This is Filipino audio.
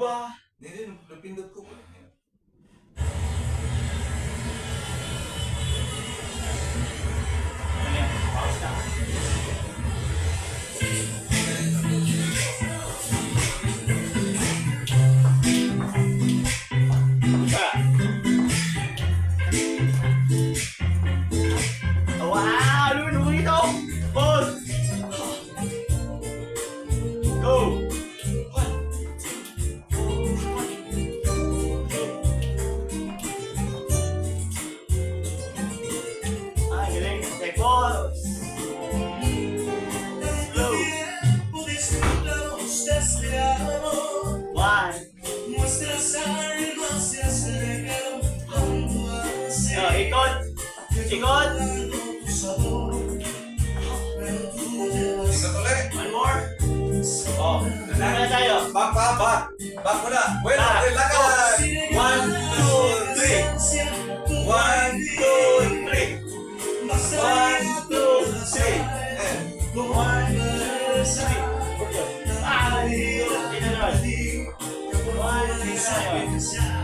Dua. Hindi, napindot ko. Pause na. Wow! Luno ito! Pause! Go! Ah, galing. Okay, pause! Slow! One! Oh, ikot! Ikot! Ikot ulit. One more! Oh, laban na tayo! Back pa, back. Back mo na. Bueno, lakad. 1, 2, 3. 1, 2, 3. 1, 2, 3. And 1, 2, 3. Ah, hindi na naman. 1, 2, 3.